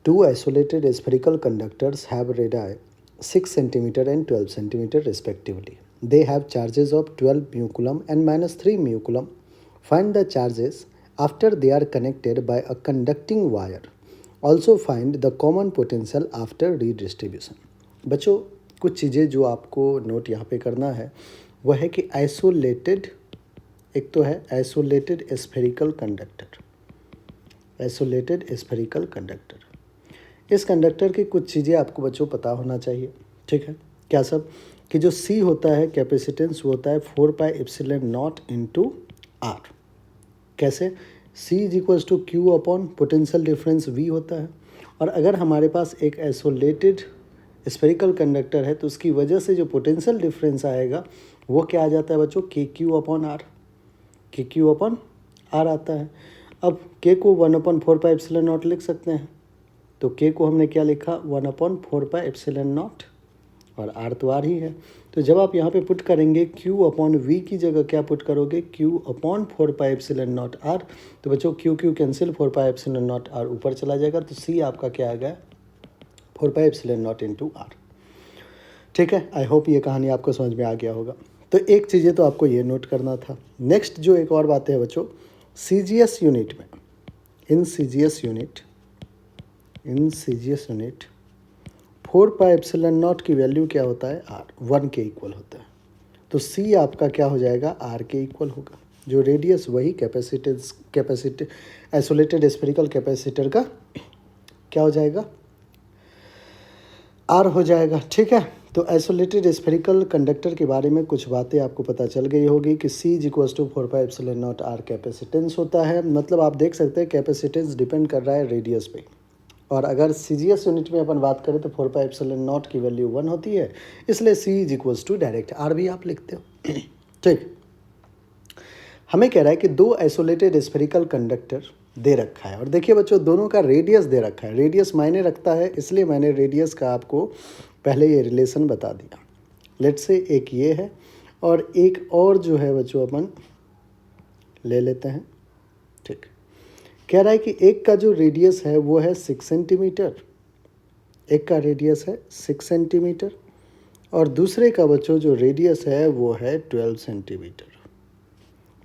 Two isolated spherical conductors have radii 6 centimeter and 12 centimeter respectively. They have charges of 12 mu coulomb and minus 3 mu coulomb. Find the charges after they are connected by a conducting wire. Also find the common potential after redistribution. बच्चों कुछ चीज़ें जो आपको note यहाँ पे करना है वह है कि आइसोलेटेड, एक तो है isolated spherical conductor, isolated spherical conductor. इस कंडक्टर की कुछ चीज़ें आपको बच्चों पता होना चाहिए, ठीक है। क्या सब? कि जो C होता है कैपेसिटेंस वो होता है 4 pi epsilon nought into r. कैसे? C is equals to q upon potential difference V होता है। और अगर हमारे पास एक आइसोलेटेड स्फेरिकल कंडक्टर है तो उसकी वजह से जो पोटेंशियल डिफरेंस आएगा वो क्या आ जाता है बच्चों? के क्यू अपॉन आर, के क्यू अपॉन आर आता है। अब के को 1/4 पाई एप्सिलॉन नॉट लिख सकते हैं, तो के को हमने क्या लिखा? 1/4 पाई एप्सिलॉन नॉट, और आर तो आर ही है। तो जब आप यहाँ पे पुट करेंगे क्यू अपॉन वी की जगह क्या पुट करोगे? Q upon 4 pi epsilon nought r. तो बच्चों q q cancel, 4 pi epsilon nought r ऊपर चला जाएगा, तो सी आपका क्या आ गया? 4 pi epsilon nought into r. ठीक है, आई होप ये कहानी आपको समझ में आ गया होगा। तो एक चीज़ें तो आपको ये नोट करना था। नेक्स्ट जो एक और बात है बच्चों, CGS यूनिट में, इन CGS unit 4 pi epsilon nought की वैल्यू क्या होता है? आर, 1 के इक्वल होता है। तो सी आपका क्या हो जाएगा? आर के इक्वल होगा। जो रेडियस वही कैपेसिटी आइसोलेटेड स्फेरिकल कैपेसिटर का क्या हो जाएगा? आर हो जाएगा, ठीक है। तो आइसोलेटेड स्फेरिकल कंडक्टर के बारे में कुछ बातें आपको पता चल गई होगी कि C is equals to 4 pi epsilon nought r capacitance होता है। मतलब आप देख सकते हैं कैपेसिटेंस डिपेंड कर रहा है रेडियस पे। और अगर CGS यूनिट में अपन बात करें तो 4 पाई एप्सिलॉन नॉट की वैल्यू 1 होती है, इसलिए C is equals to direct r भी आप लिखते हो। ठीक, हमें कह रहा है कि दो आइसोलेटेड स्फेरिकल कंडक्टर दे रखा है, और देखिए बच्चों दोनों का रेडियस दे रखा है। रेडियस मायने रखता है, इसलिए मैंने रेडियस का आपको पहले ये रिलेशन बता दिया। लेट्स से एक ये है और एक और जो है बच्चों अपन ले लेते हैं। ठीक, कह रहा है कि एक का जो रेडियस है वो है 6 सेंटीमीटर, एक का रेडियस है 6 सेंटीमीटर, और दूसरे का बच्चों जो रेडियस है वो है 12 सेंटीमीटर।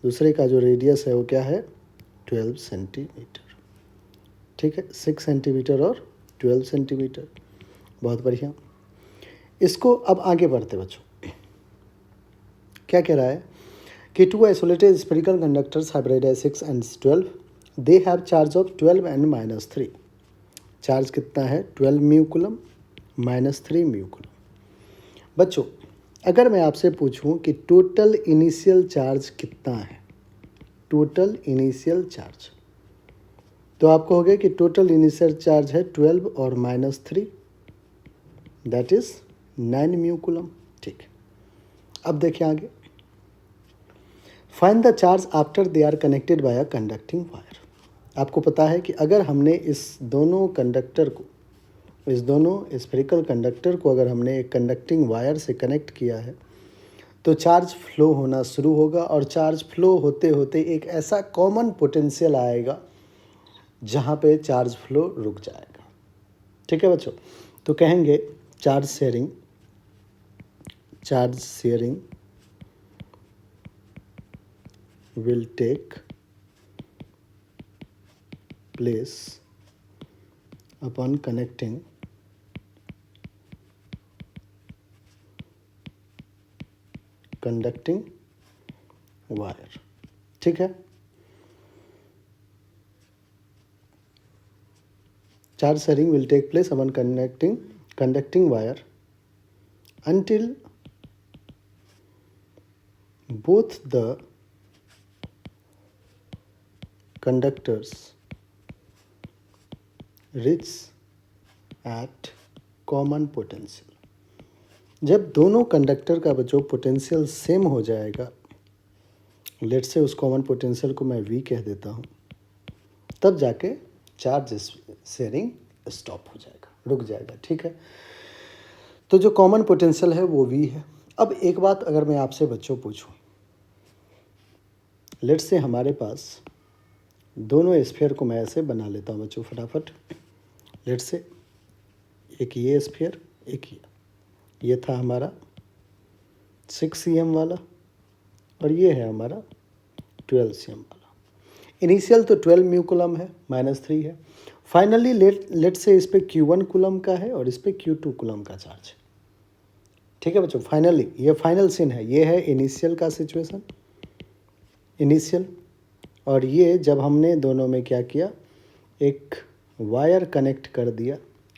दूसरे का जो रेडियस है वो क्या है? 12 सेंटीमीटर। ठीक है, 6 सेंटीमीटर और 12 सेंटीमीटर। बहुत बढ़िया। इसको अब आगे बढ़ते बच्चों, क्या कह रहा है कि two isolated spherical conductors have radius 6 and 12, they have charge of 12 and minus 3। चार्ज कितना है? 12 mu coulomb minus 3 mu coulomb. बच्चों अगर मैं आपसे पूछूं कि टोटल इनिशियल चार्ज कितना है, टोटल इनिशियल चार्ज, तो आपको हो गया कि टोटल इनिशियल चार्ज है 12 और minus 3, that is 9 mu coulomb. ठीक, अब देखिए आगे, find the charge after they are connected by a conducting wire. आपको पता है कि अगर हमने इस दोनों कंडक्टर को, इस दोनों स्फेरिकल कंडक्टर को अगर हमने एक कंडक्टिंग वायर से कनेक्ट किया है तो चार्ज फ्लो होना शुरू होगा, और चार्ज फ्लो होते होते एक ऐसा कॉमन पोटेंशियल आएगा जहाँ पे चार्ज फ्लो रुक जाएगा। ठीक है बच्चों, तो कहेंगे charge sharing will take place upon connecting conducting wire। ठीक है, charge sharing will take place upon conducting wire until both the conductors reach at common potential। जब दोनों कंडक्टर का जो पोटेंशियल सेम हो जाएगा, लेट्स से उस कॉमन पोटेंशियल को मैं V कह देता हूँ, तब जाके चार्ज शेयरिंग स्टॉप हो जाएगा, रुक जाएगा। ठीक है, तो जो कॉमन पोटेंशियल है वो V है। अब एक बात अगर मैं आपसे बच्चों पूछूं, लेट्स से हमारे पास दोनों स्फीयर को मैं ऐसे बना लेता हूँ बच्चों फटाफट। लेट्स से एक ये स्फीयर, एक ये था हमारा 6 cm वाला, और ये है हमारा 12 cm वाला। इनिशियल तो 12 म्यू कूलम है, -3 है। फाइनली लेट से इस पे Q1 कूलम का है और इस पे Q2 कूलम का चार्ज है। ठीक है बच्चों, फाइनली ये फाइनल सीन है। ये है इनिशियल का सिचुएशन, इनिशियल। और ये जब हमने दोनों में क्या किया, एक वायर कनेक्ट कर दिया,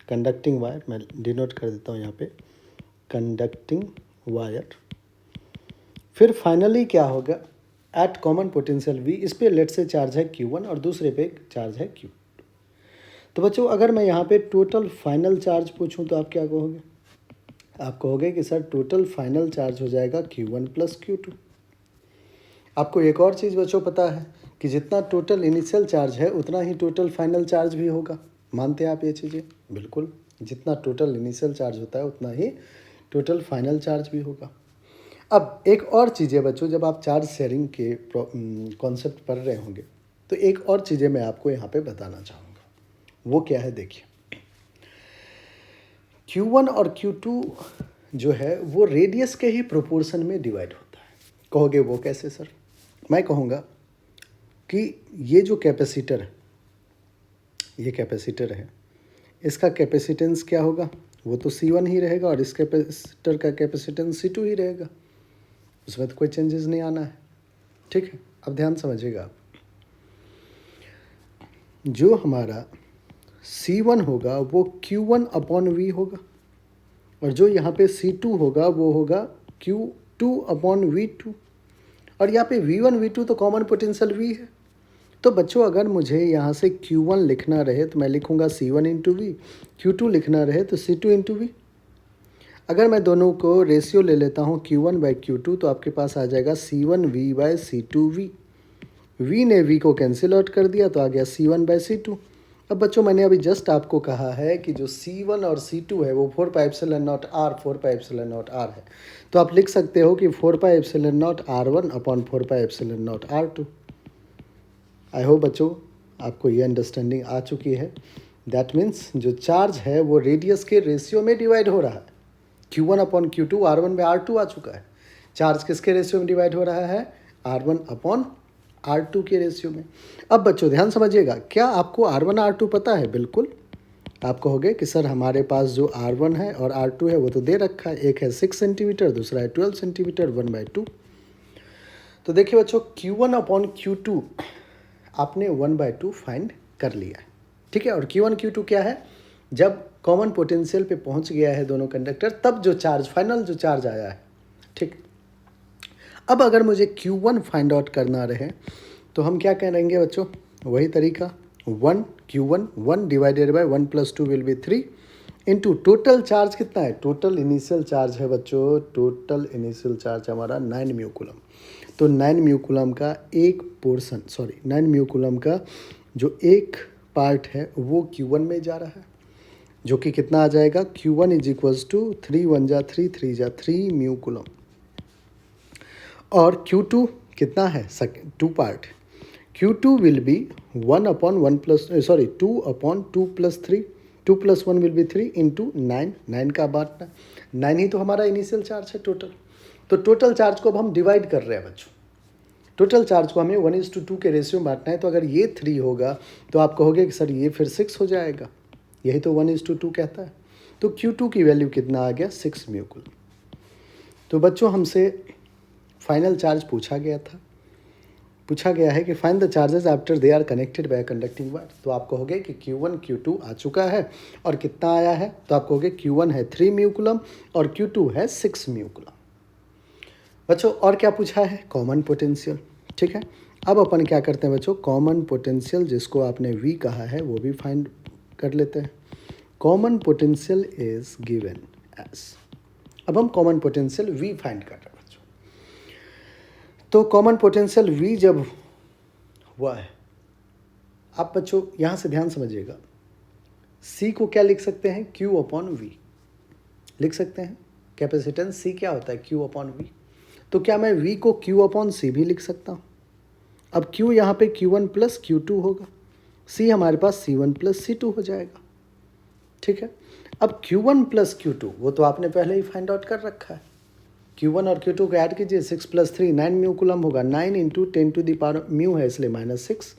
कंडक्टिंग वायर, मैं डिनोट कर देता हूँ यहाँ पे, कंडक्टिंग वायर। फिर फाइनली क्या होगा, एट कॉमन पोटेंशियल V, इस पे लेट से चार्ज है Q1 और दूसरे पे चार्ज है Q2। तो बच्चों अगर मैं यहाँ पे टोटल फाइनल चार्ज पूछूं तो आप क्या कहोगे? आप कहोगे कि सर टोटल फाइनल चार्ज हो जाएगा Q1 प्लस Q2। आपको एक और चीज़ बच्चों पता है कि जितना टोटल इनिशियल चार्ज है उतना ही टोटल फाइनल चार्ज भी होगा। मानते हैं आप ये चीज़ें? बिल्कुल, जितना टोटल इनिशियल चार्ज होता है उतना ही टोटल फाइनल चार्ज भी होगा। अब एक और चीज़ है बच्चों, जब आप चार्ज शेयरिंग के कॉन्सेप्ट पढ़ रहे होंगे तो एक और चीज़ें मैं आपको यहाँ पे बताना चाहूँगा। वो क्या है, देखिए Q1 और Q2 जो है वो रेडियस के ही प्रोपोर्शन में डिवाइड होता है। कहोगे वो कैसे सर? मैं कहूँगा कि ये जो कैपेसिटर है, ये कैपेसिटर है, इसका कैपेसिटेंस क्या होगा? वो तो C1 ही रहेगा और इस कैपेसिटर का कैपेसिटेंस C2 ही रहेगा, उसमें तो कोई चेंजेस नहीं आना है। ठीक है, अब ध्यान समझिएगा आप, जो हमारा C1 होगा वो Q1 अपॉन V होगा, और जो यहाँ पे C2 होगा वो होगा Q2 अपॉन V2, और यहाँ पे V1 V2 तो कॉमन पोटेंशियल V है। तो बच्चों अगर मुझे यहाँ से Q1 लिखना रहे तो मैं लिखूँगा C1 इंटू वी, Q2 लिखना रहे तो C2 इंटू वी। अगर मैं दोनों को रेशियो ले लेता हूँ Q1 बाई Q2 तो आपके पास आ जाएगा C1V बाई C2V। V ने V को कैंसिल आउट कर दिया तो आ गया C1 बाई C2। अब बच्चों मैंने अभी जस्ट आपको कहा है कि जो C1 और C2 है वो 4 pi epsilon not R 4 pi epsilon not R है। तो आप लिख सकते हो कि 4 pi epsilon not R1 upon 4 pi epsilon not R2। I hope बच्चों आपको ये अंडरस्टैंडिंग आ चुकी है। दैट मीन्स जो चार्ज है वो रेडियस के रेशियो में डिवाइड हो रहा है। Q1 अपॉन Q2 R1 में R2 आ चुका है। चार्ज किसके रेशियो में डिवाइड हो रहा है? R1 अपॉन R2 के रेशियो में। अब बच्चों ध्यान समझिएगा, क्या आपको R1 R2 पता है? बिल्कुल। आप कहोगे कि सर हमारे पास जो R1 है और R2 है वो तो दे रखा है, एक है 6 सेंटीमीटर, दूसरा है 12 सेंटीमीटर, 1/2। तो देखिए बच्चों Q1 अपॉन Q2 आपने 1/2 फाइंड कर लिया है। ठीक है, और Q1 Q2 क्या है? जब कॉमन पोटेंशियल पे पहुंच गया है दोनों कंडक्टर तब जो चार्ज, फाइनल जो चार्ज आया है। ठीक, अब अगर मुझे Q1 फाइंड आउट करना रहे तो हम क्या करेंगे बच्चों? वही तरीका, 1 Q1 1 divided by 1 plus 2 will be 3 into total charge कितना है? टोटल इनिशियल चार्ज है बच्चों, टोटल इनिशियल चार्ज हमारा 9 म्यू कूलम। तो 9 म्यू कूलम का एक पोर्शन, 9 म्यू कूलम का जो एक पार्ट है वो Q1 में जा रहा है, जो कि कितना आ जाएगा? Q1 इज इक्वल्स टू 3 1 जा 3 3 जा 3 म्यू कूलम। और Q2 कितना है? Two part, Q2 will be 1 upon 1 plus 2 upon 2 plus 3, 2 plus 1 will be 3 into 9, 9 का बांटना, 9 ही तो हमारा इनिशियल चार्ज है टोटल। तो टोटल चार्ज को अब हम डिवाइड कर रहे हैं बच्चों, टोटल चार्ज को हमें 1:2 के रेशियो में बांटना है। तो अगर ये 3 होगा तो आप कहोगे कि सर ये फिर 6 हो जाएगा, यही तो 1:2 कहता है। तो Q2 की वैल्यू कितना आ गया? 6 म्यू कूलम। तो बच्चों हमसे फाइनल चार्ज पूछा गया था, पूछा गया है कि find the charges after they are connected by conducting wire. तो आप कहोगे कि Q1 Q2 आ चुका है और कितना आया है? तो आप कहोगे Q1 है 3 म्यू कूलम और Q2 है 6 म्यू कूलम। बच्चों और क्या पूछा है? Common potential. ठीक है, अब अपन क्या करते हैं बच्चों? कॉमन पोटेंशियल जिसको आपने V कहा है वो भी फाइंड कर लेते हैं। Common potential is given as, अब हम कॉमन पोटेंशियल V फाइंड कर रहे हैं बच्चों। तो कॉमन पोटेंशियल V जब हुआ है, आप बच्चों यहाँ से ध्यान समझिएगा, C को क्या लिख सकते हैं? Q अपॉन V लिख सकते हैं। कैपेसिटेंस C क्या होता है? Q upon V। तो क्या मैं V को Q अपॉन C भी लिख सकता हूँ? अब Q यहाँ पे Q1 प्लस Q2 होगा, C हमारे पास C1 प्लस C2 हो जाएगा। ठीक है। अब Q1 प्लस Q2 वो तो आपने पहले ही फाइंड आउट कर रखा है। Q1 और Q2 को ऐड कीजिए, 6 प्लस 3 9 म्यू कूलम होगा। 9 into 10 to the power mu है इसलिए -6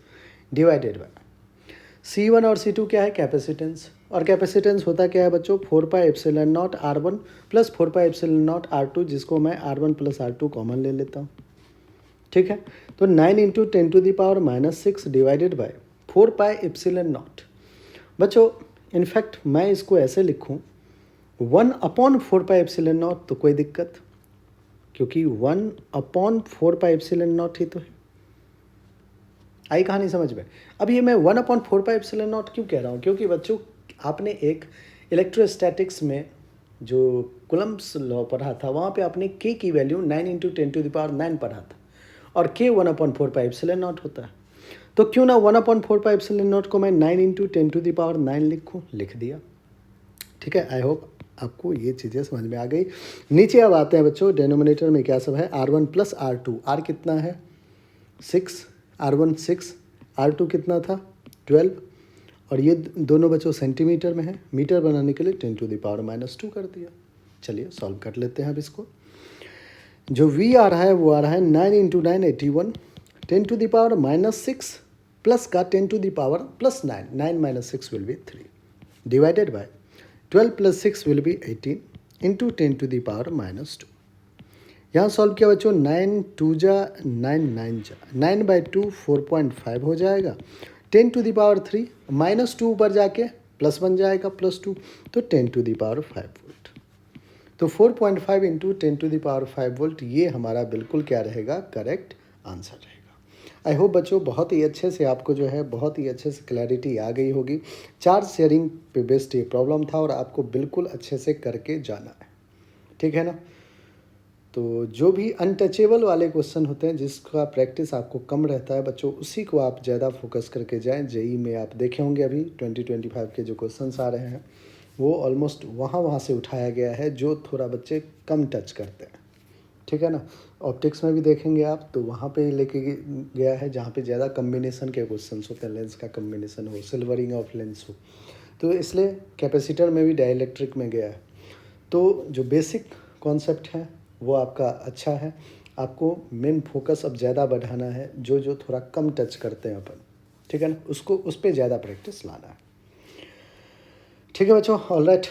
डिवाइडेड बाय C1 और C2 क्या है, कैपेसिटेंस। और कैपेसिटेंस होता क्या है बच्चों, 4 pi epsilon not R1 plus 4 pi epsilon not R2, जिसको मैं R1 प्लस R2 कॉमन ले लेता हूँ। ठीक है, तो 9 into 10 to the power -6 divided by 4 pi epsilon nought. बच्चों इनफैक्ट मैं इसको ऐसे लिखूँ 1/4 पाई एप्सिलॉन नॉट, तो कोई दिक्कत, क्योंकि 1/4 पाई एप्सिलॉन नॉट ही तो है। आई कहानी समझ में। अब ये मैं 1/4 पाई एप्सिलॉन नॉट क्यों कह रहा हूँ, क्योंकि बच्चों आपने एक इलेक्ट्रोस्टैटिक्स में जो कुलम्ब्स लॉ पढ़ा था वहाँ पे आपने के की value 9 into 10 to the power 9 पढ़ा था, और के 1/4 पाई एप्सिलॉन नॉट होता है। तो क्यों ना 1/4 पाई एप्सिलॉन नॉट को मैं 9 इंटू 10 टू द पावर 9 लिखूँ, लिख दिया। ठीक है, आई होप आपको ये चीज़ें समझ में आ गई। नीचे अब आते हैं बच्चों, डेनोमिनेटर में क्या सब है, R1 प्लस R2। R कितना है 6, R1 6, R2 कितना था 12, और ये दोनों बच्चों सेंटीमीटर में है। मीटर बनाने के लिए 10 टू द पावर -2 कर दिया। चलिए सॉल्व कर लेते हैं अब इसको। जो V आ रहा है वो आ रहा है 9 into 9 81, 10 to the power -6 plus का 10 to the power plus 9, 9 minus 6 will be 3 divided by 12 plus 6 will be 18 into 10 to the power -2। यहाँ सॉल्व किया बच्चों, 9 2 जा 9 9 जा 9/2 4.5 हो जाएगा। 10 टू द पावर 3 -2 ऊपर जाके प्लस बन जाएगा +2, तो 10 टू द पावर 5 वोल्ट। तो 4.5 into 10 to the power 5 volt, ये हमारा बिल्कुल क्या रहेगा, करेक्ट आंसर रहेगा। आई होप बच्चों बहुत ही अच्छे से आपको जो है बहुत ही अच्छे से क्लैरिटी आ गई होगी। चार्ज शेयरिंग पे बेस्ड ये प्रॉब्लम था और आपको बिल्कुल अच्छे से करके जाना है, ठीक है ना। तो जो भी अनटचेबल वाले क्वेश्चन होते हैं जिसका प्रैक्टिस आपको कम रहता है बच्चों, उसी को आप ज़्यादा फोकस करके जाएं। जेई में आप देखे होंगे अभी 2025 के जो क्वेश्चंस आ रहे हैं वो ऑलमोस्ट वहाँ से उठाया गया है जो थोड़ा बच्चे कम टच करते हैं, ठीक है ना। ऑप्टिक्स में भी देखेंगे आप तो वहाँ पे लेके गया है जहाँ पे ज़्यादा कम्बिनेशन के क्वेश्चंस होते हैं, लेंस का कम्बिनेशन हो, सिल्वरिंग ऑफ लेंस हो, तो इसलिए कैपेसिटर में भी डाइलेक्ट्रिक में गया है। तो जो बेसिक कॉन्सेप्ट है वो आपका अच्छा है। आपको मेन फोकस अब ज़्यादा बढ़ाना है, जो थोड़ा कम टच करते हैं अपन, ठीक है ना, उसको उस पर ज़्यादा प्रैक्टिस लाना है। ठीक है बच्चों, ऑल राइट।